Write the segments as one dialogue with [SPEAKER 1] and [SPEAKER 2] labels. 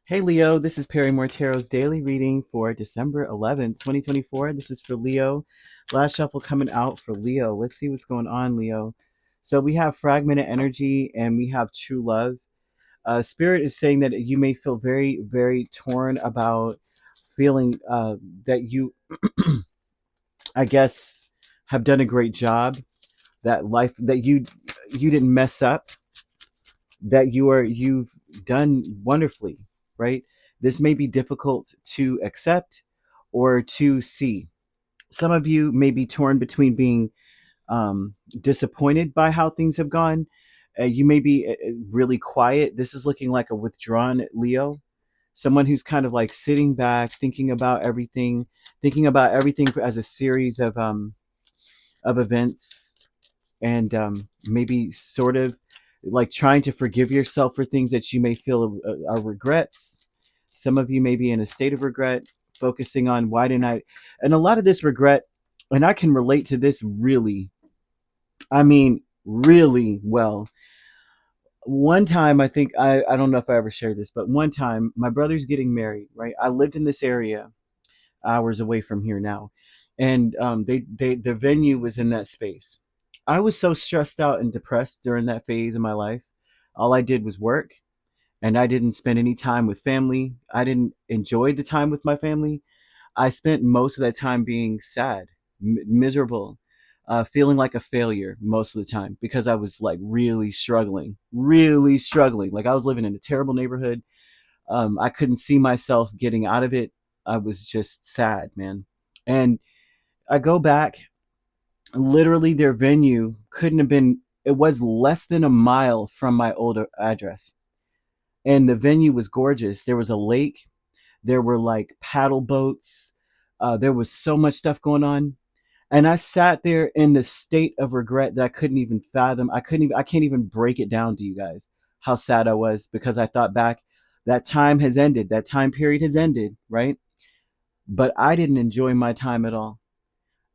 [SPEAKER 1] Hey Leo, this is Perrymore Tarot's daily reading for December 11th, 2024. This is for Leo. Last shuffle coming out for Leo. Let's see what's going on, Leo. So we have fragmented energy and we have true love. Spirit is saying that you may feel very, very torn about feeling that you, I guess, have done a great job. That life that you didn't mess up. That you've done wonderfully, right? This may be difficult to accept or to see. Some of you may be torn between being disappointed by how things have gone. You may be really quiet. This is looking like a withdrawn Leo, someone who's kind of like sitting back, thinking about everything as a series of events, and maybe sort of like trying to forgive yourself for things that you may feel are regrets. Some of you may be in a state of regret, focusing on why didn't I, and a lot of this regret, and I can relate to this really, I mean, really well. One time, I think, I don't know if I ever shared this, but one time my brother's getting married, right? I lived in this area hours away from here now. And the venue was in that space. I was so stressed out and depressed during that phase of my life. All I did was work, and I didn't spend any time with family. I didn't enjoy the time with my family. I spent most of that time being sad, miserable, feeling like a failure most of the time because I was like really struggling, really struggling. Like I was living in a terrible neighborhood. I couldn't see myself getting out of it. I was just sad, man. And I go back, literally, their venue couldn't have been, it was less than a mile from my old address. And the venue was gorgeous. There was a lake, there were like paddle boats, there was so much stuff going on. And I sat there in the state of regret that I couldn't even fathom. I can't even break it down to you guys how sad I was because I thought back, that time has ended. That time period has ended, right? But I didn't enjoy my time at all.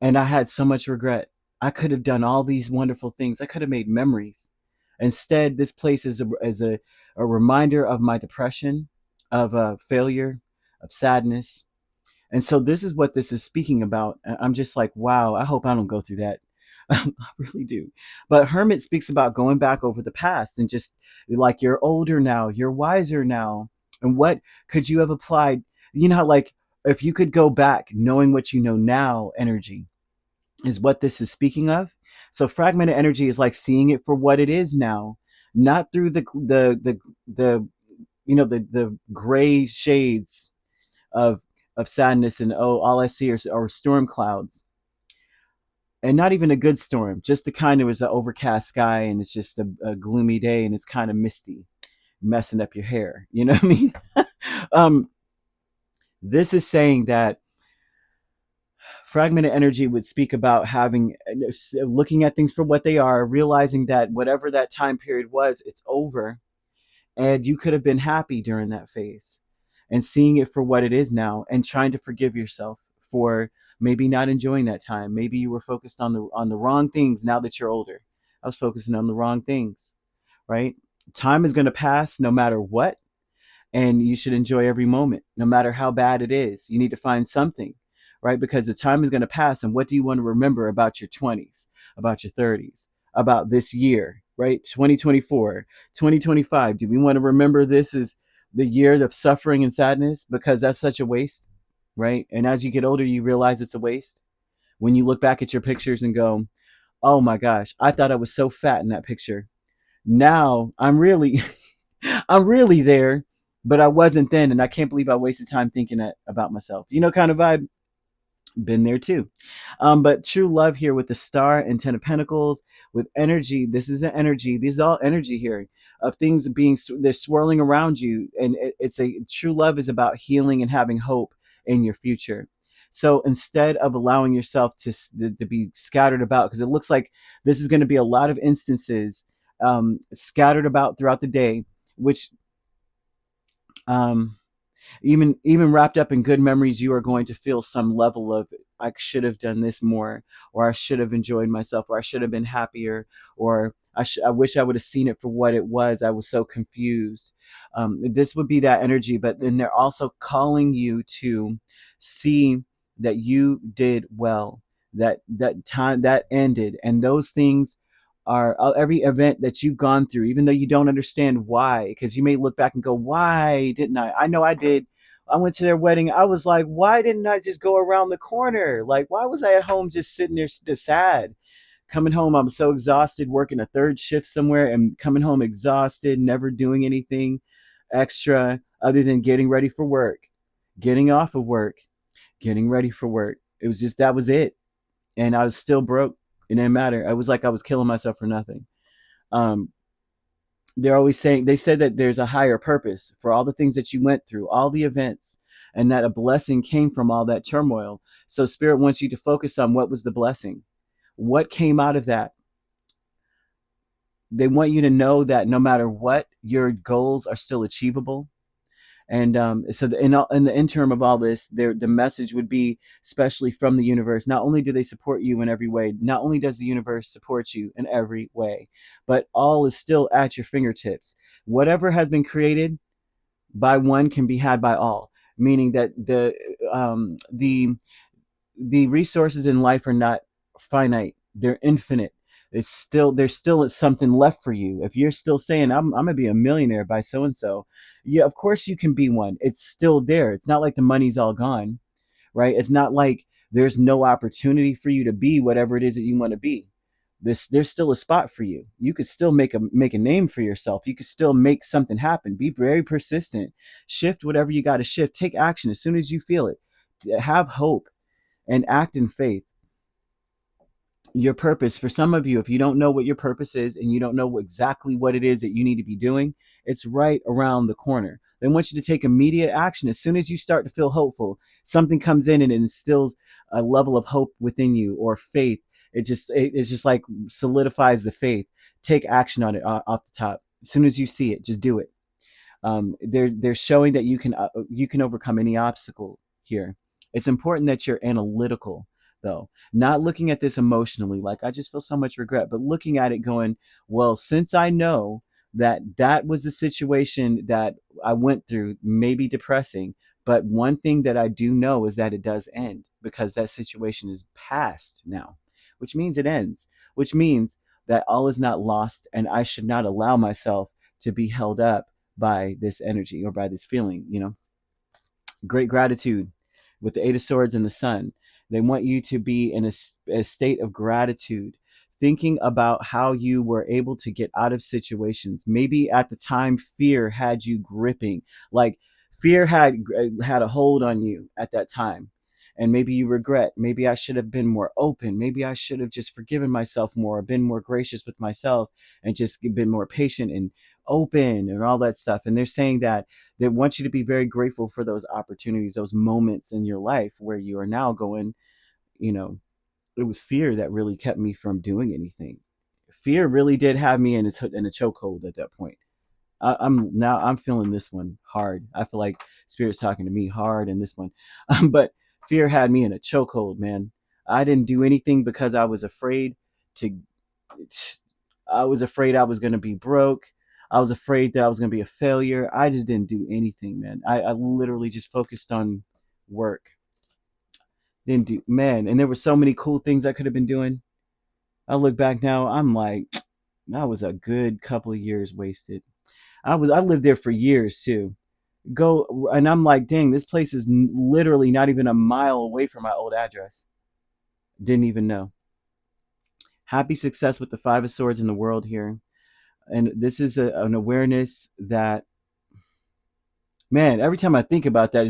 [SPEAKER 1] And I had so much regret. I could have done all these wonderful things. I could have made memories. Instead, this place is a reminder of my depression, of failure, of sadness. And so this is what this is speaking about. I'm just like, wow, I hope I don't go through that. I really do. But Hermit speaks about going back over the past and just like you're older now, you're wiser now. And what could you have applied? You know, like if you could go back knowing what you know now, energy is what this is speaking of. So fragmented energy is like seeing it for what it is now, not through the the gray shades of sadness and oh, all I see are storm clouds, and not even a good storm, just the kind that was an overcast sky and it's just a gloomy day and it's kind of misty, messing up your hair. You know what I mean? um, this is saying that fragmented energy would speak about having looking at things for what they are, realizing that whatever that time period was, it's over, and you could have been happy during that phase, and seeing it for what it is now and trying to forgive yourself for maybe not enjoying that time. Maybe you were focused on the wrong things. Now that you're older, I was focusing on the wrong things, right? Time is going to pass no matter what, and you should enjoy every moment no matter how bad it is. You need to find something, right? Because the time is going to pass, and what do you want to remember about your 20s, about your 30s, about this year, right? 2024, 2025. Do we want to remember this as the year of suffering and sadness because that's such a waste, right? And as you get older, you realize it's a waste when you look back at your pictures and go, oh my gosh, I thought I was so fat in that picture. Now I'm really I'm really there, but I wasn't then, and I can't believe I wasted time thinking that about myself. You know, kind of vibe. Been there too. But true love here with the star and 10 of Pentacles with energy. This is an energy. This is all energy here of things being, they're swirling around you. And it's a true love is about healing and having hope in your future. So instead of allowing yourself to be scattered about, because it looks like this is going to be a lot of instances scattered about throughout the day, which um, Even wrapped up in good memories, you are going to feel some level of, I should have done this more, or I should have enjoyed myself, or I should have been happier, or I wish I would have seen it for what it was. I was so confused. This would be that energy, but then they're also calling you to see that you did well, that time that ended, and those things are every event that you've gone through, even though you don't understand why, because you may look back and go, why didn't I know I did. I went to their wedding. I was like, why didn't I just go around the corner? Like, why was I at home just sitting there sad? Coming home, I'm so exhausted, working a third shift somewhere and coming home exhausted, never doing anything extra other than getting ready for work, getting off of work, getting ready for work. It was just, that was it. And I was still broke. It didn't matter. I was like, I was killing myself for nothing. Um, they're always saying, they said that there's a higher purpose for all the things that you went through, all the events, and that a blessing came from all that turmoil. So spirit wants you to focus on what was the blessing, what came out of that. They want you to know that no matter what, your goals are still achievable. And so in the interim of all this, the message would be, especially from the universe, not only do they support you in every way, not only does the universe support you in every way, but all is still at your fingertips. Whatever has been created by one can be had by all, meaning that the resources in life are not finite, they're infinite. It's still, there's still something left for you. If you're still saying, I'm gonna be a millionaire by so and so, yeah, of course you can be one. It's still there. It's not like the money's all gone, right? It's not like there's no opportunity for you to be whatever it is that you want to be. There's still a spot for you. You could still make a name for yourself. You could still make something happen. Be very persistent. Shift whatever you got to shift. Take action as soon as you feel it. Have hope and act in faith. Your purpose, for some of you, if you don't know what your purpose is and you don't know exactly what it is that you need to be doing, it's right around the corner. They want you to take immediate action. As soon as you start to feel hopeful, something comes in and it instills a level of hope within you, or faith. It's just like solidifies the faith. Take action on it off the top. As soon as you see it, just do it. They're showing that you can overcome any obstacle here. It's important that you're analytical, though, not looking at this emotionally, like I just feel so much regret, but looking at it going, well, since I know that was the situation that I went through, maybe depressing, but one thing that I do know is that it does end, because that situation is past now, which means it ends, which means that all is not lost, and I should not allow myself to be held up by this energy or by this feeling. Great gratitude with the Eight of Swords and the Sun. They want you to be in a state of gratitude, thinking about how you were able to get out of situations. Maybe at the time fear had you gripping, like fear had a hold on you at that time. And maybe you regret, maybe I should have been more open. Maybe I should have just forgiven myself more, been more gracious with myself, and just been more patient and open and all that stuff. And they're saying that they want you to be very grateful for those opportunities, those moments in your life where you are now going, you know, it was fear that really kept me from doing anything. Fear really did have me in a chokehold at that point. I'm feeling this one hard. I feel like Spirit's talking to me hard in this one. But fear had me in a chokehold, man. I didn't do anything because I was afraid to. I was afraid I was going to be broke. I was afraid that I was going to be a failure. I just didn't do anything, man. I literally just focused on work. Didn't do, man. And there were so many cool things I could have been doing. I look back now, I'm like, that was a good couple of years wasted. I lived there for years too. Go, and I'm like, dang, this place is literally not even a mile away from my old address. Didn't even know. Happy success with the Five of Swords in the world here. And this is an awareness that, man, every time I think about that,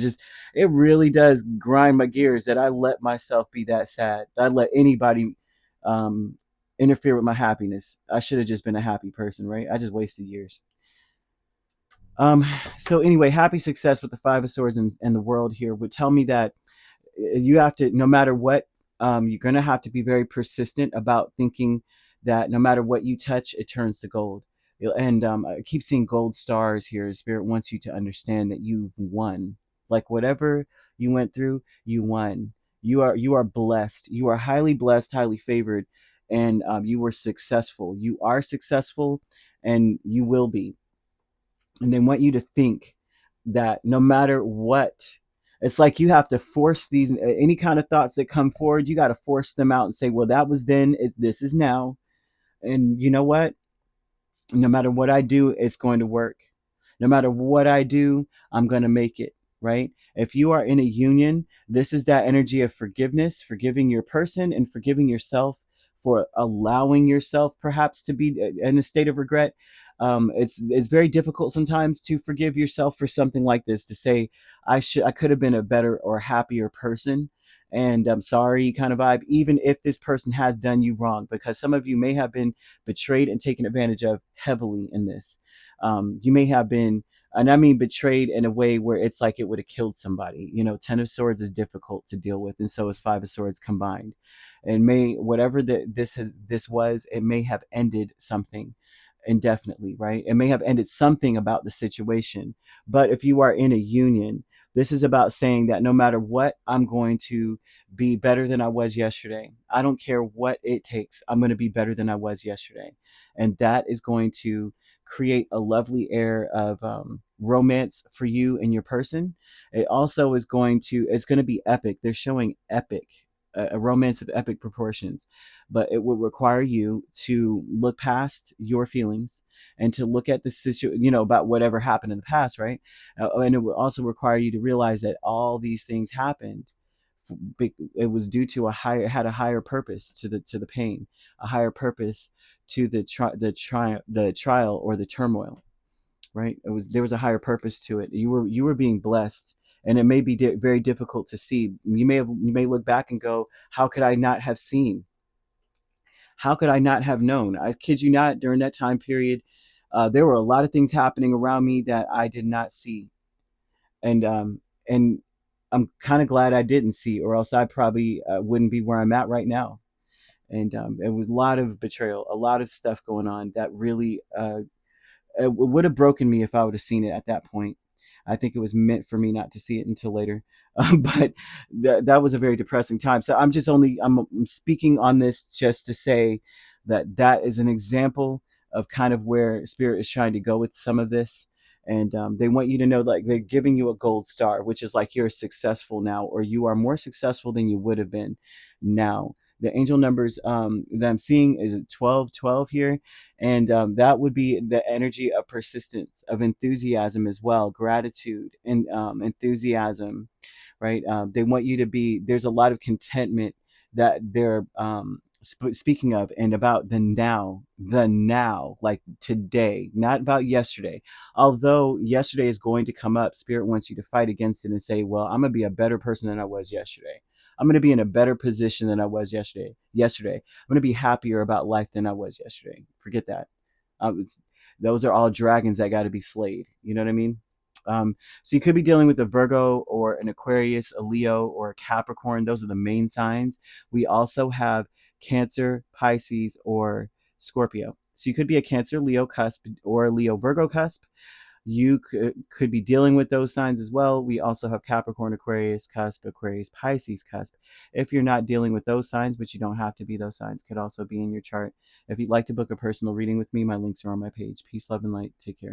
[SPEAKER 1] it really does grind my gears that I let myself be that sad. I let anybody um, interfere with my happiness. I should have just been a happy person, right? I just wasted years. Um, so anyway, happy success with the Five of Swords and the world here would tell me that you have to, no matter what, you're going to have to be very persistent about thinking that no matter what you touch, it turns to gold. And I keep seeing gold stars here. Spirit wants you to understand that you've won. Like whatever you went through, you won. You are blessed. You are highly blessed, highly favored, and you were successful. You are successful, and you will be. And they want you to think that no matter what, it's like you have to force these any kind of thoughts that come forward. You got to force them out and say, well, that was then, this is now. And you know what, no matter what I do, it's going to work. No matter what I do, I'm going to make it, right? If you are in a union, this is that energy of forgiveness, forgiving your person and forgiving yourself for allowing yourself perhaps to be in a state of regret. It's very difficult sometimes to forgive yourself for something like this, to say, I could have been a better or happier person. And I'm sorry kind of vibe, even if this person has done you wrong, because some of you may have been betrayed and taken advantage of heavily in this. You may have been, and I mean betrayed in a way where it's like it would have killed somebody. You know, Ten of Swords is difficult to deal with, and so is Five of Swords combined. And may whatever this was, it may have ended something indefinitely, right? It may have ended something about the situation. But if you are in a union, this is about saying that no matter what, I'm going to be better than I was yesterday. I don't care what it takes. I'm going to be better than I was yesterday. And that is going to create a lovely air of romance for you and your person. It also is it's going to be epic. They're showing epic, a romance of epic proportions, but it will require you to look past your feelings and to look at the situation, about whatever happened in the past, right? And it will also require you to realize that all these things happened. It was due to it had a higher purpose to the pain, a higher purpose to the trial or the turmoil, right? There was a higher purpose to it. You were being blessed, and it may be very difficult to see. You may look back and go, how could I not have seen? How could I not have known? I kid you not, during that time period, there were a lot of things happening around me that I did not see. And I'm kind of glad I didn't see, or else I probably wouldn't be where I'm at right now. And it was a lot of betrayal, a lot of stuff going on that really it would have broken me if I would have seen it at that point. I think it was meant for me not to see it until later. But that was a very depressing time. So I'm speaking on this just to say that that is an example of kind of where Spirit is trying to go with some of this. And they want you to know, like, they're giving you a gold star, which is like you're successful now, or you are more successful than you would have been now. The angel numbers that I'm seeing is 1212 here, and that would be the energy of persistence, of enthusiasm as well, gratitude and enthusiasm, right? They want you to be, there's a lot of contentment that they're speaking of, and about the now, like today, not about yesterday. Although yesterday is going to come up, Spirit wants you to fight against it and say, well, I'm going to be a better person than I was yesterday. I'm going to be in a better position than I was yesterday. I'm going to be happier about life than I was yesterday. Forget that. Those are all dragons that got to be slayed. You know what I mean? So you could be dealing with a Virgo or an Aquarius, a Leo, or a Capricorn. Those are the main signs. We also have Cancer, Pisces, or Scorpio. So you could be a Cancer, Leo cusp, or a Leo, Virgo cusp. You could be dealing with those signs as well. We also have Capricorn, Aquarius cusp, Aquarius, Pisces cusp. If you're not dealing with those signs, but you don't have to be, those signs could also be in your chart. If you'd like to book a personal reading with me, my links are on my page. Peace, love, and light. Take care.